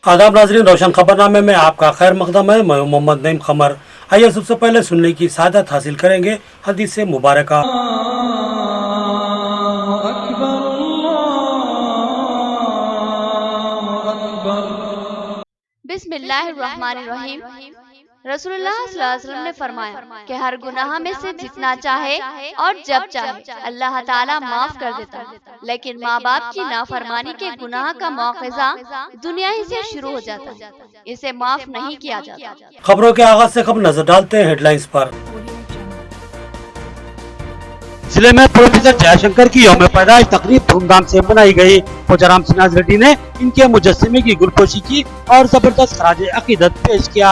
आदाब नाजरीन, रोशन खबरनामे में आपका खैर मकदम है। मैं मोहम्मद नईम खमर। आइए सबसे पहले सुनने की सादत हासिल करेंगे हदीस मुबारका। बिस्मिल्लाहिर्रहमानिर्रहीम। रसूलुल्लाह सल्लल्लाहु अलैहि वसल्लम ने फरमाया कि हर गुनाह में से जितना चाहे और जब चाहे अल्लाह ताला माफ कर देता है, लेकिन माँ बाप की नाफरमानी के गुनाह का मौक़िज़ा दुनिया ही से शुरू हो जाता है, इसे माफ नहीं किया जाता। खबरों के आगाज से खबर नजर डालते हैं हेडलाइंस पर। जिले में प्रोफेसर जयशंकर की यौम पैदाइश तकरीब धूमधाम से मनाई गई। पोचाराम श्रीनिवास रेड्डी ने इनके मुजस्समे की गुलपोशी की और जबरदस्त खराज अकीदत पेश किया।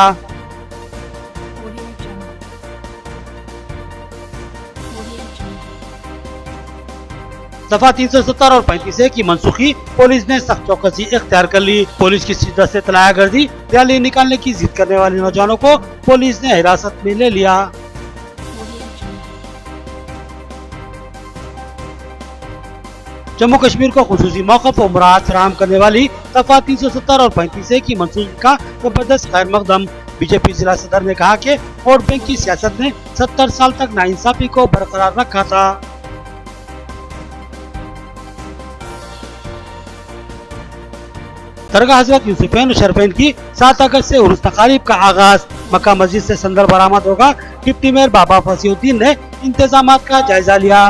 दफा 370 और 35A की मनसूखी, पुलिस ने सख्त चौकसी इख्तियार कर ली। पुलिस की शिद्दत से तलायागर्दी, रैली निकालने की जिद करने वाले नौजवानों को पुलिस ने हिरासत में ले लिया। जम्मू कश्मीर को खुसूसी मौक़िफ़ और मुराद फराहम करने वाली दफा 370 और 35A की मनसूखी का जबरदस्त खैर मकदम। बीजेपी जिला सदर ने कहा कि वोट बैंक की सियासत ने 70 साल तक नाइंसाफी को बरकरार रखा था। दरगाह हजरत यूसुफैन शरफैन की 7 अगस्त से उर्स तकारीब का आगाज। मक्का मस्जिद से संदल बरामद होगा। डिप्टी मेयर बाबा फसीउद्दीन ने इंतजाम का जायजा लिया।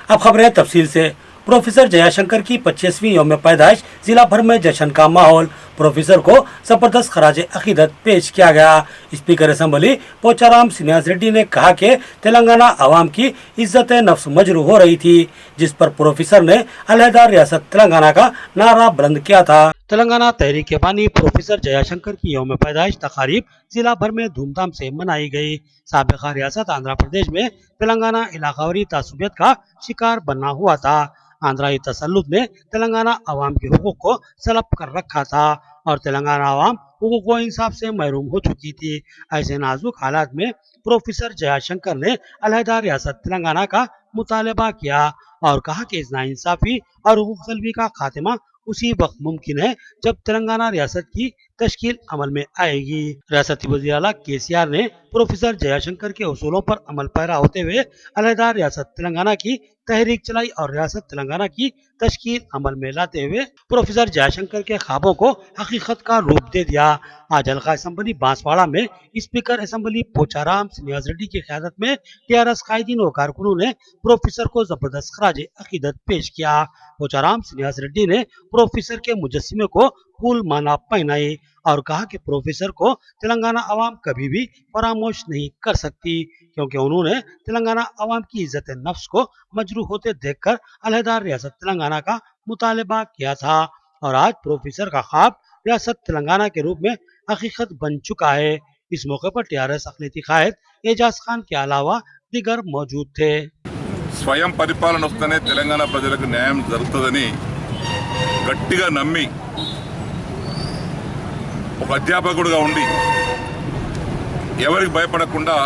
अब खबरें तफसील से। प्रोफेसर जयशंकर की 25वीं यौम पैदाइश, जिला भर में जश्न का माहौल। प्रोफेसर को जबरदस्त खराज अकीदत पेश किया गया। स्पीकर असेंबली पोचाराम श्रीनिवास रेड्डी ने कहा कि तेलंगाना आवाम की इज्जत नफ्स मजरू हो रही थी, जिस पर प्रोफेसर ने अलहदा रियासत तेलंगाना का नारा बुलंद किया था। तेलंगाना तहरीक के बानी प्रोफेसर जयशंकर की यौम पैदाइश तकारीब जिला भर में धूमधाम से मनाई गई। साबिका रियासत आंध्र प्रदेश में तेलंगाना इलाकावारी तासुबियत का शिकार बना हुआ था। आंध्राई तसल्लुत ने तेलंगाना आवाम के हुकूक को सलब कर रखा था और तेलंगाना आवाम हुकूक व इंसाफ से महरूम हो चुकी थी। ऐसे नाजुक हालात में प्रोफेसर जयशंकर ने अलहदा रियासत तेलंगाना का मुतालबा किया और कहा कि इस नाइंसाफी और हुकूक तलबी का खात्मा उसी वक्त मुमकिन है जब तेलंगाना रियासत की तश्कील अमल में आएगी। रियासती वज़ीर आला केसीआर ने प्रोफेसर जयशंकर के उसूलों पर अमल पैरा होते हुए अलहदा रियासत तेलंगाना की तहरीक चलाई और रियासत तेलंगाना की तश्कील अमल में लाते हुए प्रोफेसर जयशंकर के ख्वाबों को हकीकत का रूप दे दिया। आज हल्का असेंबली बांसवाड़ा में स्पीकर असेंबली पोचाराम श्रीनिवास रेड्डी की क़यादत में टीआरएस कायदीन व कारकुनों ने प्रोफेसर को जबरदस्त खराज अकीदत पेश किया। पोचाराम श्रीनिवास रेड्डी ने प्रोफेसर के मुजस्समे को फूल माला पहनाई और कहा कि प्रोफेसर को तेलंगाना आवाम कभी भी फरामोश नहीं कर सकती, क्योंकि उन्होंने तेलंगाना आवाम की इज्जत नफ्स को मजरूह होते देखकर अलहदा रियासत तेलंगाना का मुतालबा किया था और आज प्रोफेसर का ख्वाब रियासत तेलंगाना के रूप में हकीकत बन चुका है। इस मौके पर टीआरएस अखिलेती कायद एजाज खान के अलावा दिगर मौजूद थे। స్వయం పరిపాలన వస్తేనే తెలంగాణ ప్రజలకు న్యాయం జరుగుతుందని గట్టిగా నమ్మి ఒక అధ్యాపకుడిగా ఉండి ఎవరికి భయపడకుండా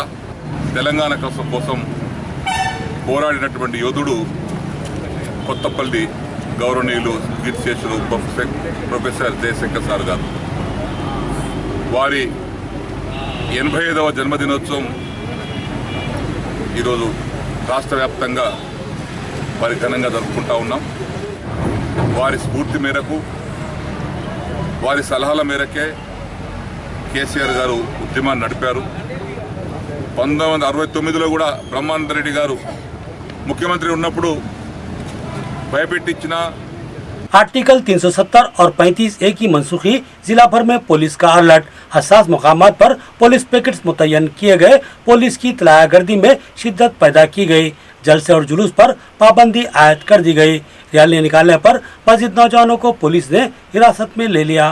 తెలంగాణ కోసం పోరాడినటువంటి యోధుడు కొత్తపల్లి గౌరవనీయులు కీర్తిశేషులు ప్రొఫెసర్ జయశంకర్ సార్ గారు. వారి 85వ జన్మదినోత్సవం ఈరోజు రాష్ట్ర వ్యాప్తంగా వారి ఘనంగా జరుపుకుంటా ఉన్నాం. వారి స్ఫూర్తి మేరకు, వారి సలహాల మేరకే కేసీఆర్ గారు ఉద్యమాన్ని నడిపారు. 1969లో కూడా బ్రహ్మానంద రెడ్డి గారు ముఖ్యమంత్రి ఉన్నప్పుడు భయపెట్టించిన आर्टिकल 370 और 35A की मनसूखी, जिला भर में पुलिस का अलर्ट। हसास मुकामात पर पुलिस पैकेट्स मुतय्यन किए गए। पुलिस की तलायागर्दी में शिद्दत पैदा की गई। जलसे और जुलूस पर पाबंदी आयद कर दी गई। रैली निकालने पर मजीद नौजवानों को पुलिस ने हिरासत में ले लिया।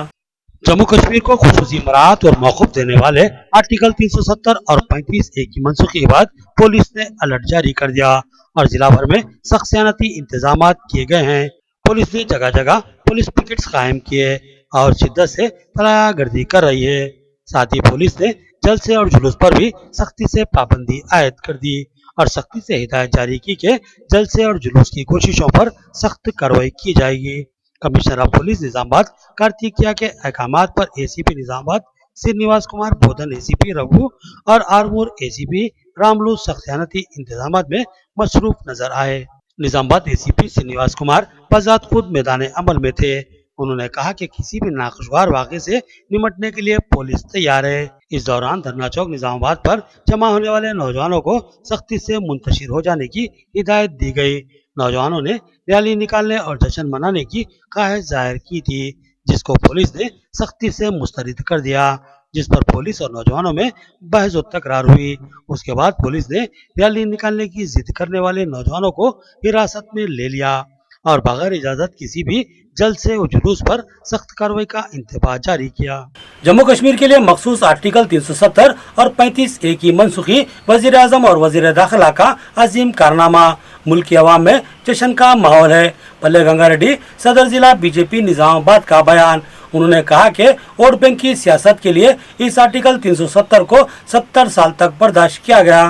जम्मू कश्मीर को खुसूसी मराहत और मौक़िफ़ देने वाले आर्टिकल 370 और 35A की मनसूखी के बाद पुलिस ने अलर्ट जारी कर दिया और जिला भर में सख्त सयानती इंतजाम किए गए हैं। पुलिस ने जगह जगह पुलिस पिकेट्स कायम किए और शिद्दत से तलायागर्दी कर रही है। साथ ही पुलिस ने जलसे और जुलूस पर भी सख्ती से पाबंदी आयद कर दी और सख्ती से हिदायत जारी की कि जलसे और जुलूस की कोशिशों पर सख्त कार्रवाई की जाएगी। कमिश्नर ऑफ पुलिस निजामाबाद कार्तिकिया के अहकामात पर एसीपी निजामाबाद श्रीनिवास कुमार बोधन, एसीपी रघु और आरमूर एसीपी रामलू सख्तियानती इंतजामात में मसरूफ नजर आए। निजामाबाद एसीपी श्रीनिवास कुमार बजात खुद मैदान अमल में थे। उन्होंने कहा कि किसी भी नाखुशगवार वाक़े से निपटने के लिए पुलिस तैयार है। इस दौरान धरना चौक निजामाबाद पर जमा होने वाले नौजवानों को सख्ती से मुंतशिर हो जाने की हिदायत दी गई। नौजवानों ने रैली निकालने और जश्न मनाने की ख्वाहिश जाहिर की थी, जिसको पुलिस ने सख्ती से मुस्तरद कर दिया, जिस पर पुलिस और नौजवानों में बहस और तकरार हुई। उसके बाद पुलिस ने रैली निकालने की जिद करने वाले नौजवानों को हिरासत में ले लिया और बगैर इजाजत किसी भी जलसे और जुलूस पर सख्त कार्रवाई का इंतबाह जारी किया। जम्मू कश्मीर के लिए मखसूस आर्टिकल 370 और 35A की मनसूखी वजीर आजम और वजीर दाखिला का अजीम कारनामा। मुल्क की आवाम में जश्न का माहौल है। पल्ले गंगा रेड्डी, सदर जिला बीजेपी निजामाबाद का बयान। उन्होंने कहा कि वोट बैंक की सियासत के लिए इस आर्टिकल 370 को 70 साल तक बर्दाश्त किया गया।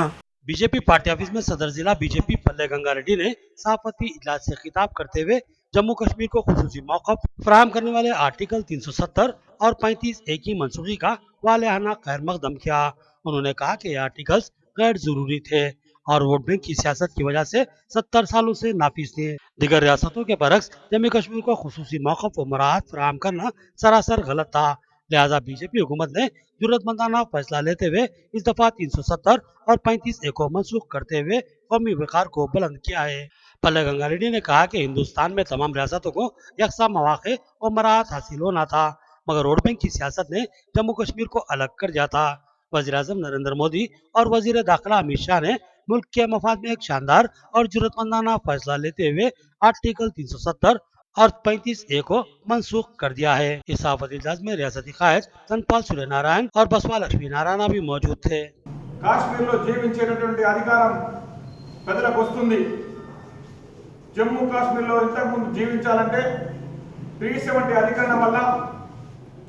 बीजेपी पार्टी ऑफिस में सदर जिला बीजेपी पल्ले गंगा रेड्डी ने सहाफती इजलास से खिताब करते हुए जम्मू कश्मीर को खुसूसी मौक़िफ़ फराहम करने वाले आर्टिकल 370 और 35A की मनसूखी का वालिहाना खैर मकदम किया। उन्होंने कहा कि ये आर्टिकल्स गैर जरूरी थे और वोट बैंक की सियासत की वजह से 70 सालों से नाफिज थे। दिगर रियासतों के बरक्स जम्मू कश्मीर को खुसूसी मौक़िफ़ और मराहत फराहम करना सरासर गलत था। लिहाजा बीजेपी हुकूमत ने जुर्रतमंदाना फैसला लेते हुए इस दफा 370 और 35A को मनसूख करते हुए कौमी वक़ार को बुलंद किया है। पल्ले गंगा रेड्डी ने कहा कि हिंदुस्तान में तमाम रियासतों को यकसा मौक़े और मराहत हासिल होना था, मगर वोट बैंक की सियासत ने जम्मू कश्मीर को अलग कर दिया था। वज़ीर आज़म नरेंद्र मोदी और वज़ीर दाखिला अमित शाह ने मुल्क के मफाद में एक शानदार और जुर्रतमंदाना फैसला लेते हुए आर्टिकल 370 और 35A को मनसूख कर दिया है। इस सहाफती इजलास में रियासती कायद धनपाल सूर्य नारायण और बसवा लक्ष्मी नारायण भी मौजूद थे। కాశ్మీర్లో జీవించేటటువంటి అధికారం ప్రజలకు వస్తుంది. జమ్మూ కాశ్మీర్లో ఇంతకుముందు జీవించాలంటే 370 అధికరణ వల్ల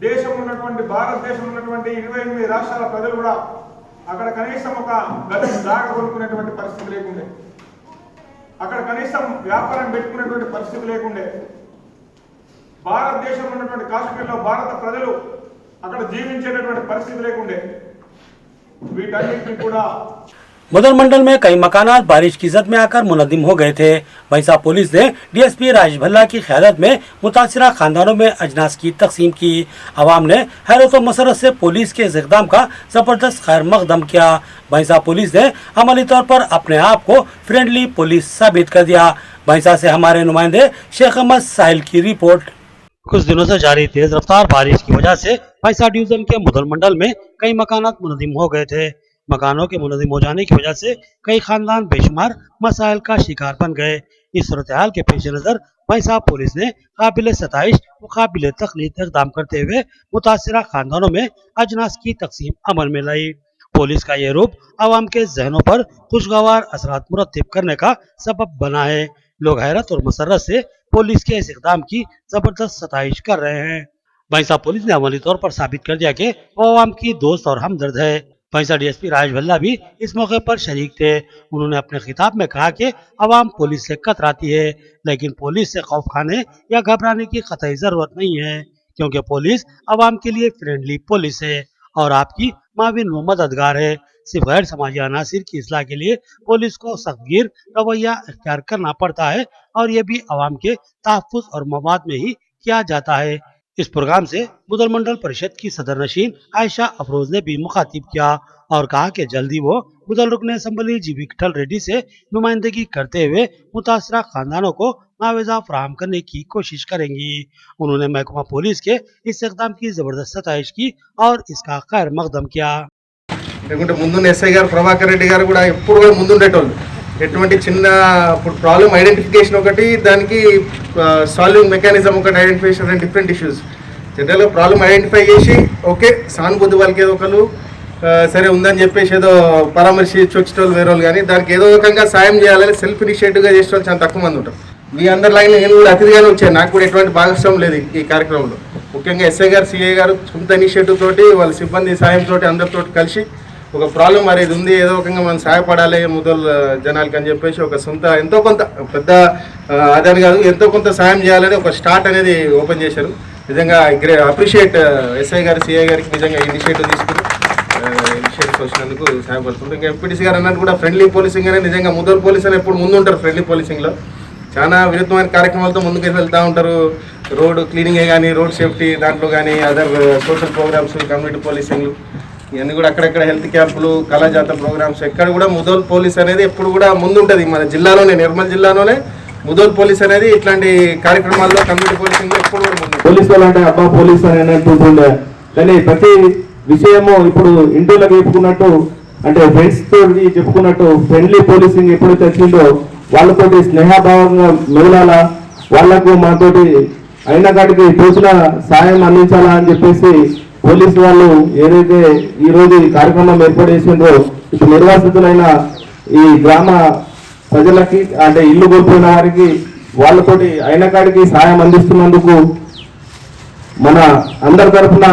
దేశంలో ఉన్నటువంటి భారతదేశంలో ఉన్నటువంటి 28 రాష్ట్రాల ప్రజలు కూడా అక్కడ కనీసం ఒక గది జాగ కొనుక్కునేటువంటి పరిస్థితి లేకుండే, అక్కడ కనీసం వ్యాపారం పెట్టుకునేటువంటి పరిస్థితి లేకుండే. భారతదేశంలో ఉన్నటువంటి కాశ్మీర్లో భారత ప్రజలు అక్కడ జీవించేటటువంటి పరిస్థితి లేకుండే. వీటన్నిటిని కూడా मुदल मंडल में कई मकानात बारिश की जद में आकर मुनद्दिम हो गए थे। वैसा पुलिस ने डीएसपी राजेश भल्ला की क़यादत में मुतासिरा खानदानों में अजनास की तकसीम की। आवाम ने हैरत व मसरत से पुलिस के इस इक़दाम का जबरदस्त खैर मकदम किया। भैंसा पुलिस ने अमली तौर पर अपने आप को फ्रेंडली पुलिस साबित कर दिया। भैंसा से हमारे नुमाइंदे शेख अहमद साहिल की रिपोर्ट। कुछ दिनों से जारी तेज रफ्तार बारिश की वजह से भैंसा डिवीजन के मुदल मंडल में कई मकानात मुनद्दिम हो गए थे। मकानों के मुनज़्ज़म हो जाने की वजह से कई खानदान बेशुमार मसाइल का शिकार बन गए। इस सूरत हाल के पेश नज़र भैंसा पुलिस ने काबिल सताइश व काबिल तकलीद इक़दाम करते हुए मुतासिरा खानदानों में अजनास की तकसीम अमल में लाई। पुलिस का यह रूप आवाम के जहनों पर खुशगवार असरात मुरतब करने का सबब बना है। लोग हैरत और मसरत से पुलिस के इस इक़दाम की जबरदस्त सताइश कर रहे हैं। भैंसा पुलिस ने अमली तौर पर साबित कर दिया कि वो आवाम की दोस्त और हमदर्द है। भैंसा डीएसपी राजेश भल्ला भी इस मौके पर शरीक थे। उन्होंने अपने खिताब में कहा कि अवाम पुलिस से कतराती है, लेकिन पुलिस से खौफ खाने या घबराने की कतई जरूरत नहीं है, क्योंकि पुलिस अवाम के लिए फ्रेंडली पुलिस है और आपकी माविन व मददगार है। सिर्फ गैर समाजी अनासिर की इस्लाह के लिए पुलिस को सख्तगीर रवैया इख्तियार करना पड़ता है और ये भी अवाम के तहफ़्फ़ुज़ और मवाद में ही किया जाता है। इस प्रोग्राम से मुदल मंडल परिषद की सदर नशीन आयशा अफरोज ने भी मुखातिब किया और कहा कि जल्दी वो मुदल रुकन असम्बली जी विठल रेड्डी से नुमाइंदगी करते हुए मुतासरा खानदानों को मुआवजा फराहम करने की कोशिश करेंगी। उन्होंने महकमा पुलिस के इस इक़दाम की जबरदस्त सताइश की और इसका खैर मकदम किया। लेकिन ముందున్న ఎస్ఐ గారు ప్రభాకర్ రెడ్డి గారు కూడా ఎప్పుడు కూడా ముందుండేటోళ్ళు. ఎటువంటి చిన్న ప్రాబ్లం ఐడెంటిఫికేషన్ ఒకటి, దానికి సాల్వింగ్ మెకానిజం ఒకటి, ఐడెంటిఫికేషన్ అండ్ డిఫరెంట్ ఇష్యూస్. జనరల్గా ప్రాబ్లం ఐడెంటిఫై చేసి ఓకే సానుభూతి వాళ్ళకి ఏదో ఒకరు సరే ఉందని చెప్పేసి ఏదో పరామర్శించి వచ్చేటోళ్ళు వేరే వాళ్ళు, కానీ దానికి ఏదో రకంగా సాయం చేయాలని సెల్ఫ్ ఇనిషియేటివ్గా చేసేటోళ్ళు చాలా తక్కువ మంది ఉంటారు. మీ అందరి లైన్లో నేను కూడా అతిథిగానే వచ్చాను, నాకు కూడా ఎటువంటి భాగస్వామ్యం లేదు ఈ కార్యక్రమంలో. ముఖ్యంగా ఎస్ఐ గారు సిఐ గారు సొంత ఇనిషియేటివ్ తోటి వాళ్ళ సిబ్బంది సాయంతో అందరితో కలిసి ఒక ప్రాబ్లం మరి ఇది ఉంది, ఏదో రకంగా మనం సహాయపడాలి ముదల్ జనాలకి అని చెప్పేసి ఒక సొంత ఎంతో కొంత పెద్ద అదని కాదు ఎంతో కొంత సాయం చేయాలని ఒక స్టార్ట్ అనేది ఓపెన్ చేశారు. నిజంగా అప్రిషియేట్ ఎస్ఐ గారు సిఐ గారికి నిజంగా ఇనిషియేటివ్ తీసుకుని ఇనిషియేటివ్ వచ్చినందుకు సహాయపడుతుంటారు. ఇంకా ఎంపీటీసీ గారు అన్నట్టు కూడా ఫ్రెండ్లీ పోలీసింగ్ అనేది నిజంగా ముదల్ పోలీస్ అని ఎప్పుడు ముందు ఉంటారు. ఫ్రెండ్లీ పోలీసింగ్లో చాలా వినూత్నమైన కార్యక్రమాలతో ముందుకు వెళ్తూ ఉంటారు. రోడ్ క్లీనింగే కానీ రోడ్ సేఫ్టీ దాంట్లో కానీ అదర్ సోషల్ ప్రోగ్రామ్స్ కమ్యూనిటీ పోలీసింగ్లు ఇవన్నీ కూడా అక్కడెక్కడ హెల్త్ క్యాంపులు కళాజాత ప్రోగ్రామ్స్ ఎక్కడ కూడా ముదోల్ పోలీస్ అనేది ఎప్పుడు కూడా ముందుంటుంది. మన జిల్లాలోనే నిర్మల్ జిల్లాలోనే ముదోల్ పోలీస్ అనేది ఇట్లాంటి కార్యక్రమాల్లో కమ్యూనిటీ పోలీసింగ్లో ఎప్పుడు కూడా ముందు. పోలీసు వాళ్ళు అంటే అబ్బా పోలీస్ అని అంటుండే, కానీ ప్రతి విషయము ఇప్పుడు ఇంటిలో చెప్పుకున్నట్టు అంటే ఫ్రెండ్స్ తోటి చెప్పుకున్నట్టు ఫ్రెండ్లీ పోలీసింగ్ ఎప్పుడైతే వచ్చిందో వాళ్ళతోటి స్నేహభావంగా మెదలాలా, వాళ్లకు మాతోటి అయిన కాడికి తోచిన సాయం అందించాలా అని చెప్పేసి పోలీసు వాళ్ళు ఏదైతే ఈ రోజు ఈ కార్యక్రమం ఏర్పాటు చేసిందో ఇప్పుడు నిర్వాసితులైన ఈ గ్రామ ప్రజలకి అంటే ఇల్లు కోల్పోయిన వారికి వాళ్ళతోటి అయిన కాడికి సాయం అందిస్తున్నందుకు మన అందరి తరఫున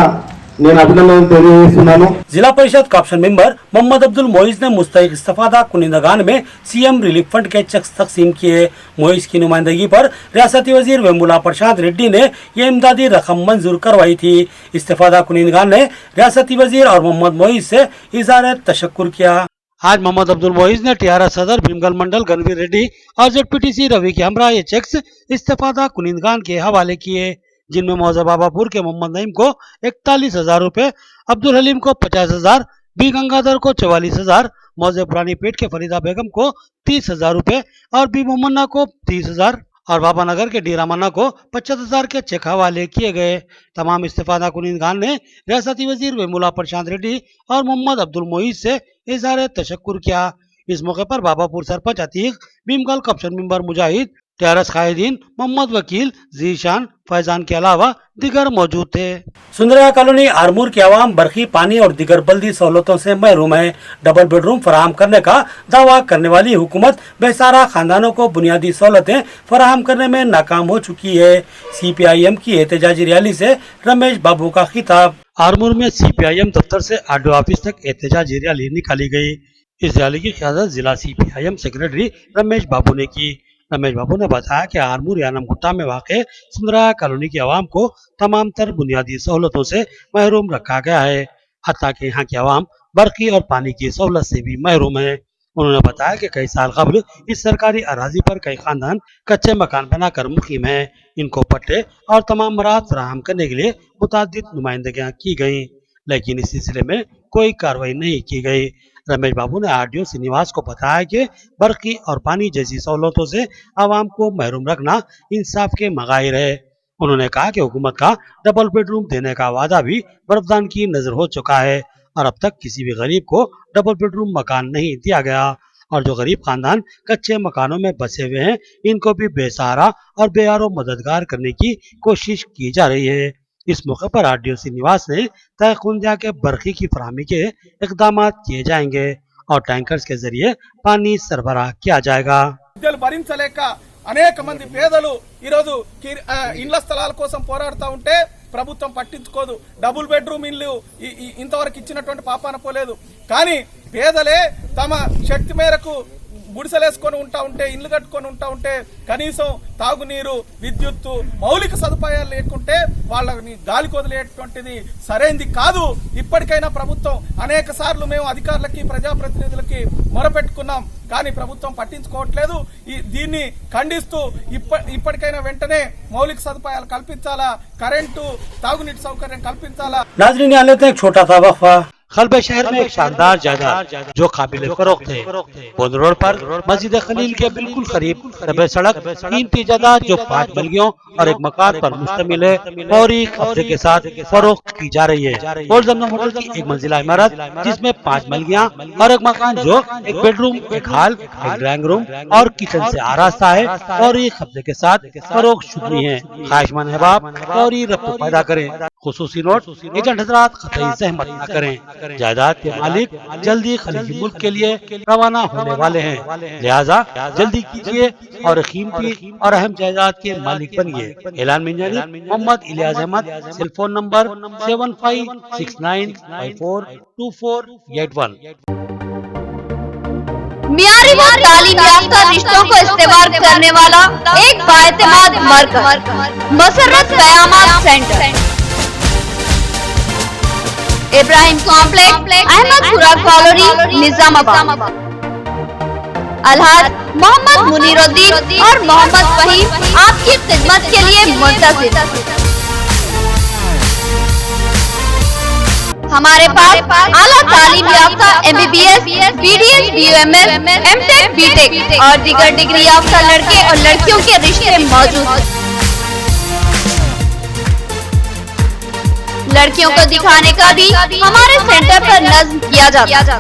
నేను అభినందనలు తెలియజేస్తున్నాను. जिला परिषद का ऑप्शन मेंबर मोहम्मद अब्दुल मोइज ने मुस्तैक इस्तेफादा कुनिंदगान में सीएम रिलीफ फंड के चेक तकसीम किए। मोइज की नुमाइंदगी पर रियासती वजीर वेमुला प्रसाद रेड्डी ने ये इमदादी रकम मंजूर करवाई थी। इस्तेफादा कुनिंदगान ने रियासती वजीर और मोहम्मद मोइज से इज़हार तशक्कुर किया। आज मोहम्मद अब्दुल मोइज ने टीआरएस सदर भीमगल मंडल गणवीर रेड्डी और जेडपीटीसी रवि के हमरा ये चेक्स इस्तेफादा कुनिंदगान के हवाले किए, जिनमें मौजा बाबापुर के मोहम्मद नईम को 41,000 रुपए, अब्दुल हलीम को 50,000, बी गंगाधर को 44,000, मौजे पुरानी पेट के फरीदा बेगम को 30,000 रुपए और बी मोहम्मना को 30,000 और बाबा नगर के डीरा मन्ना को 75,000 के चेक हवाले किए गए। तमाम इस्तेफादा कुनिंदगान ने रियासती वजीर वेमुला प्रशांत रेड्डी और मोहम्मद अब्दुल मोइज से इज़हार तशक्कुर किया। इस मौके पर बाबापुर सरपंच अतीक, भीमगल कप्शन मेंबर मुजाहिद, टीआरएस कायदीन मोहम्मद वकील, जीशान, फैजान के अलावा दिगर मौजूद थे। सुंदरिया कॉलोनी आरमूर की आवाम बरखी, पानी और दिगर बल्दी सहूलतों से महरूम है। डबल बेडरूम फराहम करने का दावा करने वाली हुकूमत बेसहारा खानदानों को बुनियादी सहूलतें फराहम करने में नाकाम हो चुकी है। सीपीआईएम की एहतजाजी रैली से रमेश बाबू का खिताब। आरमूर में सीपीआईएम दफ्तर से आरडीओ ऑफिस तक एहतजाजी रैली निकाली गई। इस रैली की क़यादत जिला सीपीआईएम सेक्रेटरी रमेश बाबू ने की। रमेश बाबू ने बताया कि आरमूर यानम गुट्टा में वाक़ सुंदराया कॉलोनी की आवाम को तमाम तर बुनियादी सहूलतों से महरूम रखा गया है, हत्ता कि यहाँ की आवाम बरकी और पानी की सहूलत से भी महरूम है। उन्होंने बताया कि कई साल कबल इस सरकारी अराजी पर कई खानदान कच्चे मकान बनाकर मुकीम हैं। इनको पट्टे और तमाम मराहत फराहम करने के लिए मुतादिद नुमाइंदगियाँ की गईं, लेकिन इस सिलसिले में कोई कार्रवाई नहीं की गई। रमेश बाबू ने आरडीओ श्रीनिवास को बताया कि बरकी और पानी जैसी सहूलतों से आवाम को महरूम रखना इंसाफ के मगाहिर है। उन्होंने कहा कि हुकूमत का डबल बेडरूम देने का वादा भी बर्फदान की नजर हो चुका है और अब तक किसी भी गरीब को डबल बेडरूम मकान नहीं दिया गया और जो गरीब खानदान कच्चे मकानों में बसे हुए हैं इनको भी बेसहारा और बेयारो मददगार करने की कोशिश की जा रही है। इस मौके पर आरडीओ श्रीनिवास ने तयखुन दिया कि बरखी की फराहमी के इकदाम किए जाएंगे और टैंकर्स के जरिए पानी सरबराह किया जाएगा। భరించలేక అనేక మంది పేదలు ఈరోజు ఇండ్ల స్థలాల కోసం పోరాడుతూ ఉంటే ప్రభుత్వం పట్టించుకోదు. డబుల్ బెడ్రూమ్ ఇల్లు ఇంతవరకు ఇచ్చినటువంటి పాపాన పోలేదు. కానీ పేదలే తమ శక్తి మేరకు గుడిసెలేసుకొని ఉంటా ఉంటే, ఇల్లు కట్టుకొని ఉంటా ఉంటే కనీసం తాగునీరు, విద్యుత్తు, మౌలిక సదుపాయాలు లేకుంటే వాళ్ళని గాలికి వదిలేటువంటిది సరైంది కాదు. ఇప్పటికైనా ప్రభుత్వం అనేక సార్లు మేము అధికారులకి ప్రజాప్రతినిధులకి మొరపెట్టుకున్నాం, కానీ ప్రభుత్వం పట్టించుకోవట్లేదు. దీన్ని ఖండిస్తూ ఇప్పటికైనా వెంటనే మౌలిక సదుపాయాలు కల్పించాలా, కరెంటు, తాగునీటి సౌకర్యం కల్పించాలా। नाज़रीन, यहाँ लेते हैं एक छोटा सा वक्फा। खलबे शहर में एक शानदार जायदाद जो काबिल फरोख्त है। बोंद रोड पर मस्जिद खलील के बिल्कुल करीब रबे सड़क कीमती जायदाद जो 5 बल्लियों और एक मकान पर मुश्तमिल है फौरी कब्जे के साथ फरोख्त की जा रही है। गोल्ड जमना होटल की एक मंजिला इमारत जिसमें 5 बल्लियां और एक मकान जो एक बेडरूम, एक हॉल, एक ड्राइंग रूम और किचन से आरास्ता है फौरी कब्जे के साथ फरोख्त शुक्री है। ख्वाहिशमंद अहबाब फौरी रब्त पैदा करें। खुसूसी नोट एजेंट हजरात कतई सहमत न करें। जायदाद के मालिक जल्दी खलीजी मुल्क के लिए रवाना होने वाले हैं, लिहाजा जल्दी कीजिए और कीमती और अहम जायदाद के मालिक बनिए। ऐलान में जारी मोहम्मद इलियास अहमद, सेलफोन नंबर 7569542481। मियारी व तालीम याफ्ता रिश्तों को इस्तेमाल करने वाला एक बाएतमाद मरकज मसर्रत क़यामत centre, Ibrahim complex, Ahmadpura colony, Nizamabad. अलहाज मोहम्मद मुनीरुद्दीन और मोहम्मद फहीम आपकी खिदमत के लिए मुंतज़िर। हमारे पास आला तालीम याफ्ता MBBS, BDS, BUMS, MTech, BTech और दीगर डिग्री याफ्ता लड़के और लड़कियों के रिश्ते मौजूद हैं। लड़कियों को दिखाने का भी हमारे सेंटर पर नज़्म किया जाता है।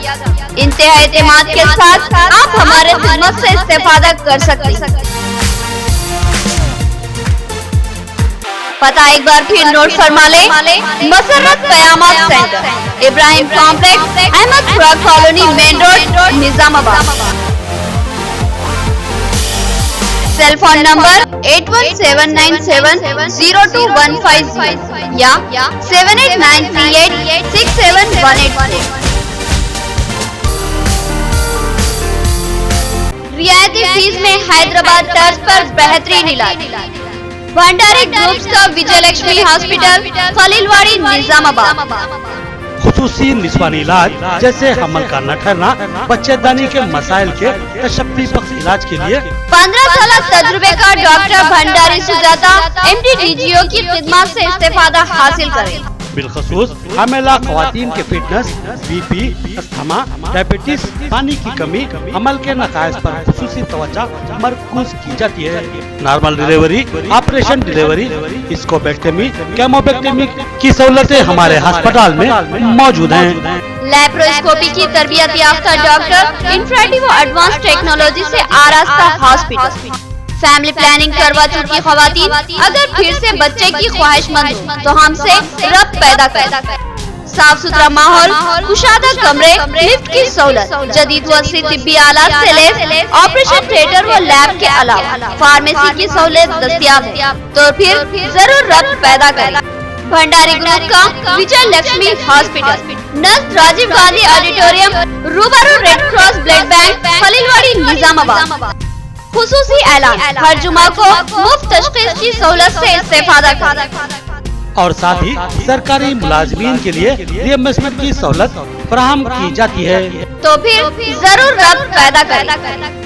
इंतहा एतमाद के साथ आप हमारे खिदमत से इस्तेफादा कर सकते हैं। पता एक बार फिर नोट फरमा ले, मसर्रत क़यामत centre, Ibrahim complex, Ahmadpura colony, main road, Nizamabad. Cell phone number 8179702150 या 7893867184। रियायती फीस में हैदराबाद तर्ज पर बेहतरीन इलाज। भंडारी ग्रुप्स का विजयलक्ष्मी हॉस्पिटल, खलीलवाड़ी, निजामाबाद। खुसूसी निस्वानी इलाज जैसे हमल का न ठहरना, बच्चेदानी के मसाइल के तशफ़्फ़ी बख्श इलाज के लिए 15 साल तजुर्बे का doctor Bhandari Sujata MD DGO की खिदमत से इस्तेफादा हासिल करें। बिलखसूस हमेला ख़वातीन के फिटनेस, BP, अस्थमा, डायबिटीज, पानी की कमी, अमल के नकायस पर खुसूसी तवज्जो मरकूज की जाती है। नॉर्मल डिलीवरी, ऑपरेशन डिलीवरी, स्कोपेक्टमी, केमोपेक्टमी की सहूलतें हमारे अस्पताल में मौजूद हैं। लैप्रोस्कोपी की तरबियत याफ्ता डॉक्टर, इंफ्रारेड व एडवांस टेक्नोलॉजी से आरास्ता हॉस्पिटल। फैमिली प्लानिंग करवा चुकी ख़वातीन अगर फिर से बच्चे की ख्वाहिशमंद हो तो हमसे रब्त पैदा कर। साफ सुथरा माहौल, कुशादा कमरे, लिफ्ट की सहूलत, जदीद व तिब्बी आलात से लैस ऑपरेशन थिएटर व लैब के अलावा फार्मेसी की सहूलत दस्तयाब है, तो फिर जरूर रब्त पैदा करें। भंडारी ग्रुप का विजय लक्ष्मी हॉस्पिटल, नज़द राजीव गांधी ऑडिटोरियम, रूबरू red cross blood bank, Khaleelwadi, Nizamabad. खुसूसी ऐलान, हर जुमा को मुफ्त तशखीस की सहूलत से इस्तेफादा करें और साथ ही सरकारी मुलाजमीन के लिए रिइंबर्समेंट की सहूलत फराहम की जाती है, तो फिर जरूर रब्त पैदा करें।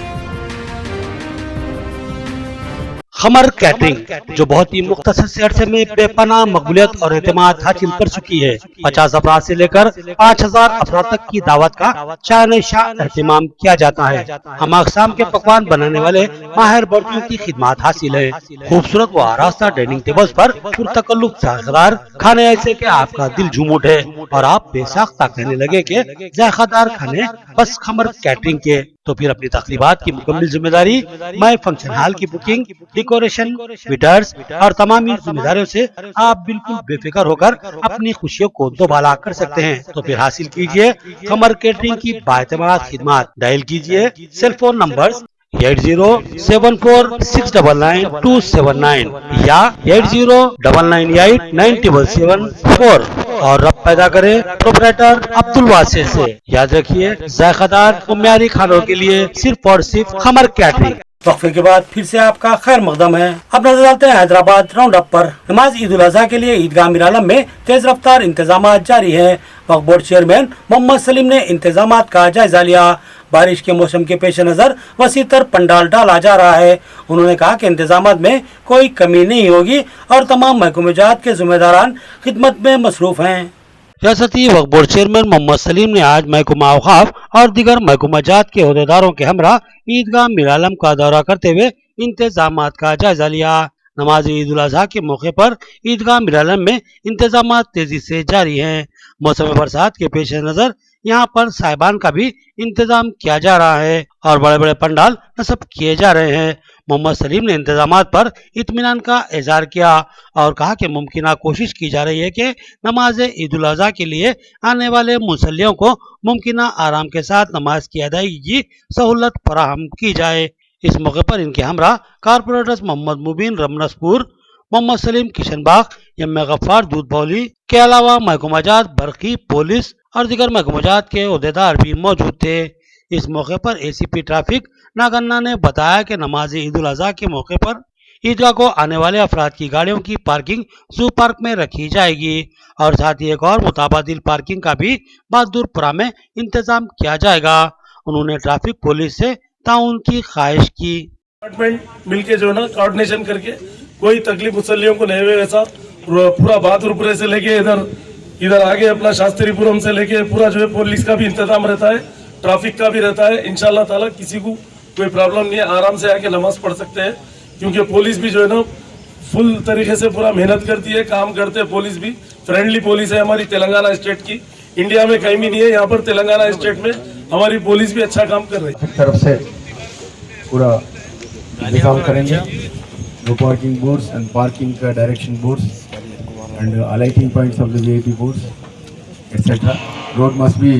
खमर कैटरिंग जो बहुत ही मुख्तसर से अरसे में बेपनाह मकबूलियत और एतमाद हासिल कर चुकी है। 50 अफराद से लेकर 5000 अफराद तक की दावत का शान एहतमाम किया जाता है। हम अक़साम के पकवान बनाने वाले माहिर बर्तियों की खिदमत हासिल है। खूबसूरत व आरास्ता डाइनिंग टेबल्स पर पुरतकल्लुफ़ जायक़ेदार खाने ऐसे के आपका दिल झूम उठे और आप बेसाख्ता कहने लगे कि जायक़ेदार खाने बस खमर कैटरिंग के। तो फिर अपनी तकरीबात की मुकम्मल जिम्मेदारी माय फंक्शन हॉल की बुकिंग, डेकोरेशन, वेटर्स और तमाम जिम्मेदारियों से आप बिल्कुल बेफिक्र होकर अपनी खुशियों को दोबाला कर सकते हैं। तो फिर हासिल कीजिए खमर कैटरिंग की बाएतमाद खिदमत। डायल कीजिए सेल फोन नंबर 8074699279 या 8099897774 और रब पैदा करें प्रोपराइटर अब्दुल वासे से। याद रखिए जायक़ेदार और म्यारी खानों के लिए सिर्फ और सिर्फ खमर कैटरिंग। वक्फे के बाद फिर से आपका खैर मकदम है। अब नजर डालते हैं हैदराबाद राउंड अप पर। नमाज ईद उल अज़हा के लिए ईदगाह मीर आलम में तेज रफ्तार इंतजाम जारी है। वक्फ बोर्ड चेयरमैन मोहम्मद सलीम ने इंतजाम का जायजा लिया। बारिश के मौसम के पेश नजर वसीतर पंडाल डाला जा रहा है। उन्होंने कहा कि इंतजाम में कोई कमी नहीं होगी और तमाम महकूमजात के जिम्मेदारान खिदमत में मसरूफ हैं। रियासती वक्फ बोर्ड चेयरमैन मोहम्मद सलीम ने आज महकमा औक़ाफ़ और दीगर महकूमजात के अहदेदारों के हमरा ईदगाह मीर आलम का दौरा करते हुए इंतजामात का जायजा लिया। नमाज ईद उल अज़हा के मौके पर ईदगाह मीर आलम में इंतजामात तेजी से जारी हैं। मौसम बरसात के पेश नजर यहाँ पर साहिबान का भी इंतजाम किया जा रहा है और बड़े बड़े पंडाल नस्ब किए जा रहे हैं। मोहम्मद सलीम ने इंतजामात पर इत्मीनान का इजहार किया और कहा कि मुमकिन कोशिश की जा रही है कि नमाज ईद उल अज़हा के लिए आने वाले मुसल्लियों को मुमकिन आराम के साथ नमाज की अदायगी की सहूलत फराहम की जाए। इस मौके पर इनके हमरा कारपोरेटर्स मोहम्मद मुबीन रमनसपुर, मोहम्मद सलीम किशनबाग, एम गफ्फार दूध बौली के अलावा महकुमाजात बरकी, पुलिस और दीगर महकुमाजात के ओहदेदार भी मौजूद थे। इस मौके पर एसीपी ट्रैफिक नागन्ना ने बताया कि नमाज ईद उल अज़हा के मौके पर ईदगाह को आने वाले अफराद की गाड़ियों की पार्किंग जू पार्क में रखी जाएगी और साथ ही एक और मुताबादिल पार्किंग का भी बहादुरपुरा में इंतजाम किया जाएगा। उन्होंने ट्रैफिक पुलिस से ताउन की ख्वाहिश की। डिपार्टमेंट मिलके जो है ना कोऑर्डिनेशन करके कोई तकलीफ मुसल्लियों को नहीं हुए, ऐसा पूरा बहादुरपुरे से लेके इधर आगे अपना शास्त्रीपुरम से लेके पूरा जो है पुलिस का भी इंतजाम रहता है, ट्रैफिक का भी रहता है। इंशाल्लाह ताला किसी को कोई प्रॉब्लम नहीं है, आराम से आके नमाज पढ़ सकते हैं क्योंकि पुलिस भी जो है ना फुल तरीके से पूरा मेहनत करती है, काम करते हैं। पुलिस भी फ्रेंडली पुलिस है हमारी तेलंगाना स्टेट की, इंडिया में कहीं भी नहीं है, यहाँ पर तेलंगाना स्टेट में हमारी पुलिस भी अच्छा काम कर रही है। तरफ से पूरा इंतजाम करेंगे, no parking boards and parking का direction boards and alighting points of the VIP boards etcetera. Road must be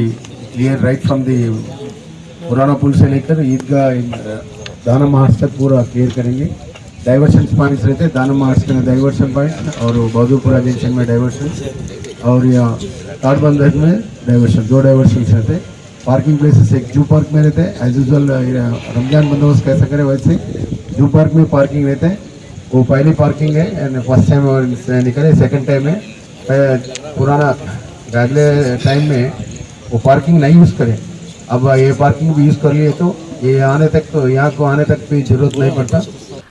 clear right from the Purana Pul से लेकर ईदगाह दाना मार्च तक पूरा क्लियर करेंगे। डाइवर्शन पॉइंट्स रहते हैं, दाना मार्च के डाइवर्शन पॉइंट और बहादुरपुरा जंक्शन में डाइवर्शन और यहाँ ताड़बंदर में डाइवर्शन, 2 डाइवर्शन रहते हैं। पार्किंग प्लेसेस एक जू पार्क में रहते हैं, एज यूजल रमजान बंदोबस्त कैसा करे वैसे जू पार्क में पार्किंग रहते हैं। वो पहली पार्किंग है एंड फर्स्ट टाइम निकले, सेकंड टाइम है पुराना अगले टाइम में वो पार्किंग नहीं यूज़ करें। अब ये पार्किंग भी यूज़ कर लिए तो ये आने तक तो यहाँ को आने तक भी जरूरत नहीं पड़ता।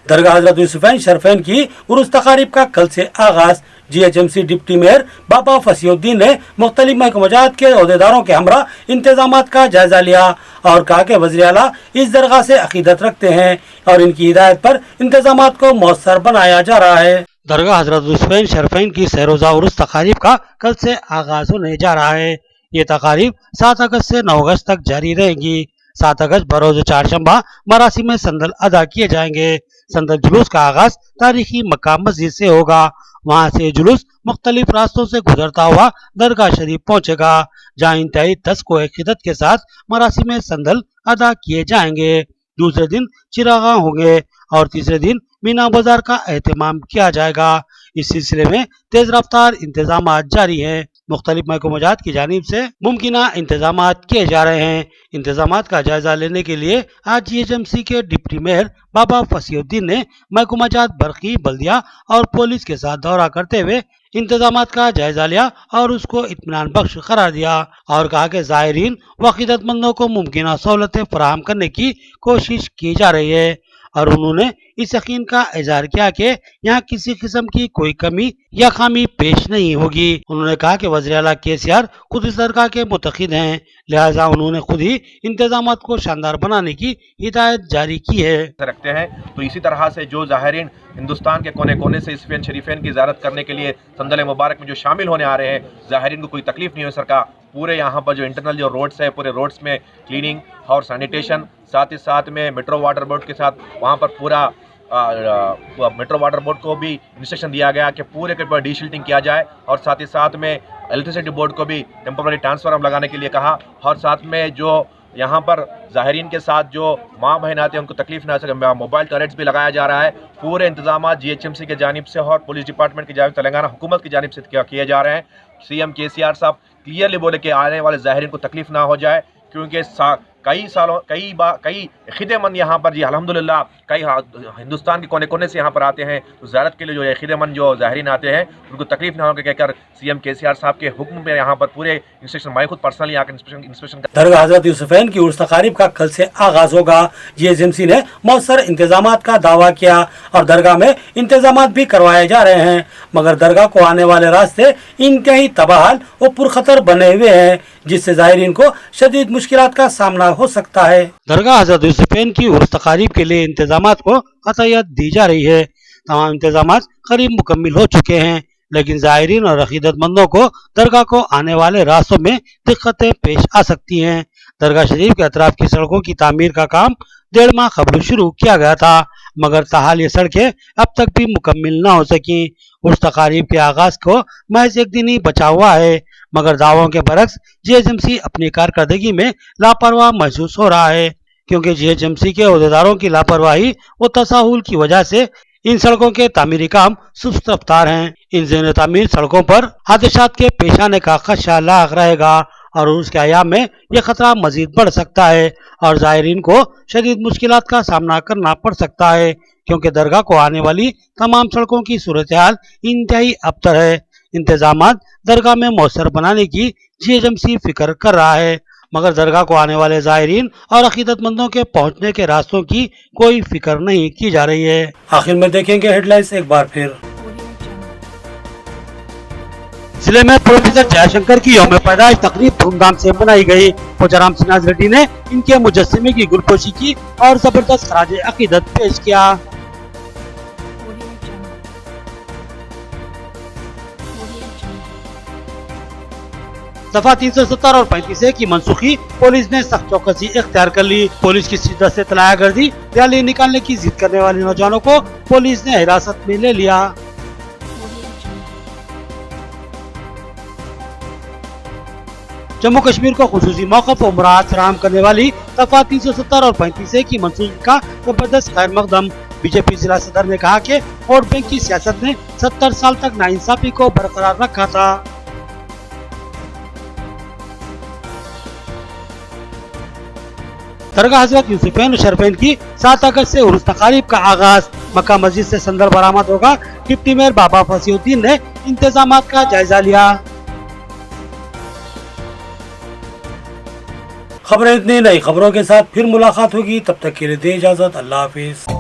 दरगाह हजरत यूसुफैन शरफैन की उर्स तकारीब का कल से आगाज। GHMC डिप्टी मेयर बाबा फसीउद्दीन ने मुख्तलिफ महकमात के ओहदेदारों के हमरा इंतजामात का जायजा लिया और कहा कि वज़ीर आला इस दरगाह से अकीदत रखते हैं और इनकी हिदायत पर इंतजामात को मौसर बनाया जा रहा है। दरगाह हजरत यूसुफैन शरफैन की सरोजा उर्स तकारीब का कल से आगाज होने जा रहा है। ये तकारीब 7 अगस्त से 9 अगस्त तक जारी रहेगी। 7 अगस्त बरोज चारशंबा मरासिम में संदल अदा किए जाएंगे। संदल जुलूस का आगाज तारीखी मक्का मस्जिद से होगा। वहां से जुलूस मुख्तलिफ रास्तों से गुजरता हुआ दरगाह शरीफ पहुंचेगा, जहां इंतहाई तस्को अकीदत के साथ मरासिम में संदल अदा किए जाएंगे। दूसरे दिन चिरागा होंगे और तीसरे दिन मीना बाजार का एहतमाम किया जाएगा। इस सिलसिले में तेज रफ्तार इंतजाम जारी हैं। मुख्तलिफ महकमात की जानिब से मुमकिना इंतजाम किए जा रहे हैं। इंतजाम का जायजा लेने के लिए आज GHMC के डिप्टी मेयर बाबा फसीउद्दीन ने महकमात बरकी, बल्दिया और पुलिस के साथ दौरा करते हुए इंतजाम का जायजा लिया और उसको इत्मीनान बख्श करार दिया और कहा कि ज़ायरीन व अक़ीदतमंदों को मुमकिन सहूलतें फराहम करने की कोशिश की जा रही है और उन्होंने इस यकीन का इजहार किया कि यहाँ किसी किस्म की कोई कमी या खामी पेश नहीं होगी। उन्होंने कहा कि वज़ीर आला KCR खुद इस दरगाह के मुतक़िद हैं, लिहाजा उन्होंने खुद ही इंतजामात को शानदार बनाने की हिदायत जारी की है। रखते हैं तो इसी तरह से जो ज़ाहिरीन हिंदुस्तान के कोने कोने से इस शरीफेन की ज़ियारत करने के लिए संदल मुबारक में जो शामिल होने आ रहे हैं, ज़ाहिरीन को कोई तकलीफ नहीं हो सका। पूरे यहाँ पर जो इंटरनल जो रोड्स है, पूरे रोड्स में क्लीनिंग और सैनिटेशन, साथ ही साथ में मेट्रो वाटर बोर्ड के साथ वहाँ पर पूरा मेट्रो वाटर बोर्ड को भी इंस्ट्रक्शन दिया गया कि पूरे के पूरा डीशिल्टिंग किया जाए और साथ ही साथ में इलेक्ट्रिसिटी बोर्ड को भी टेम्पररी ट्रांसफार्मर लगाने के लिए कहा और साथ में जो यहाँ पर ज़ाहिरीन के साथ जो माँ बहन आते हैं उनको तकलीफ ना सके मोबाइल टॉयलेट्स भी लगाया जा रहा है। पूरे इंतजाम GHMC की जानिब से और पुलिस डिपार्टमेंट की जानिब, तेलंगाना हुकूमत की जानिब से किए जा रहे हैं। CM KCR साहब क्लियरली बोले कि आने वाले ज़ाहिरीन को तकलीफ ना हो जाए क्योंकि कई खिदेमंद यहाँ पर जी अल्हम्दुलिल्लाह कई हिंदुस्तान के कोने कोने से यहाँ पर आते हैं तो ज़ियारत के लिए जो खिदेमंद जो ज़ाहिरीन आते हैं उनको तकलीफ ना हो कहकर CM KCR साहब के हुक्म में यहाँ पर पूरे इंस्पेक्शन मैं खुद पर्सनली आकर इंस्पेक्शन दरगाह हजरत यूसुफैन की उर्स तकारीब का कल से आगाज होगा। GHMC ने मौसर इंतजामात का दावा किया और दरगाह में इंतजामात भी करवाए जा रहे हैं, मगर दरगाह को आने वाले रास्ते इंतहाई तबाहल और पुरखतर बने हुए हैं जिससे ज़ाहिरीन को शदीद मुश्किलात का सामना हो सकता है। दरगाह हजरत यूसुफैन की उर्स तकारीब के लिए इंतजामात को कतईयत दी जा रही है। तमाम इंतजामात करीब मुकम्मिल हो चुके हैं, लेकिन ज़ाहिरीन और अक़ीदतमंदों को दरगाह को आने वाले रास्तों में दिक्कतें पेश आ सकती हैं। दरगाह शरीफ के अतराफ की सड़कों की तामीर का काम 1.5 माह कबल शुरू किया गया था मगर ताहाल ये सड़कें अब तक भी मुकम्मल न हो सकी। उस तकारीब के आगाज को महज एक दिन ही बचा हुआ है, मगर दावों के बरक्स जीएचएमसी अपनी कारकर्दगी में लापरवाह महसूस हो रहा है, क्योंकि जीएचएमसी के अहदेदारों की लापरवाही व तसाहुल की वजह से इन सड़कों के तामीरी काम सुस्त रफ्तार हैं। इन ज़ेर तामीर सड़कों पर हादसात के पेश आने का खदशा लाक रहेगा और उसके अयाम में यह खतरा मजीद बढ़ सकता है और ज़ायरीन को शदीद मुश्किलात का सामना करना पड़ सकता है, क्योंकि दरगाह को आने वाली तमाम सड़कों की सूरत हाल इंतहाई अबतर है। इंतजामात दरगाह में मौसर बनाने की जीएचएमसी फिक्र कर रहा है, मगर दरगाह को आने वाले ज़ायरीन और अकीदतमंदों के पहुंचने के रास्तों की कोई फिक्र नहीं की जा रही है। आखिर में देखेंगे हेडलाइंस एक बार फिर। जिले में प्रोफेसर जयशंकर की यौम पैदाइश तकरीब धूमधाम से मनाई गई। पोचाराम सिन्हाज रेड्डी ने इनके मुजस्समे की गुलपोशी की और जबरदस्त खराज अकीदत पेश किया। दफा 370 और 35 की मनसूखी, पुलिस ने सख्त चौकसी इख्तियार कर ली। पुलिस की शिद्दत से तलाया गर्दी, रैली निकालने की जिद करने वाले नौजवानों को पुलिस ने हिरासत में ले लिया। जम्मू कश्मीर को खुसूसी मौक़िफ़ और मुराद फराहम करने वाली दफा 370 और 35 की मनसूखी का जबरदस्त खैर मकदम। बीजेपी जिला सदर ने कहा कि वोट बैंक की सियासत ने 70 साल तक नाइंसाफी को बरकरार रखा था। दरगाह हजरत यूसुफैन शरफैन की 7 अगस्त से उर्स तकारीब का आगाज। मक्का मस्जिद से संदर बरामद होगा। डिप्टी मेयर बाबा फसीउद्दीन ने इंतजामात का जायजा लिया। खबरें इतनी, नई खबरों के साथ फिर मुलाकात होगी, तब तक के लिए दे इजाजत। अल्लाह हाफिज।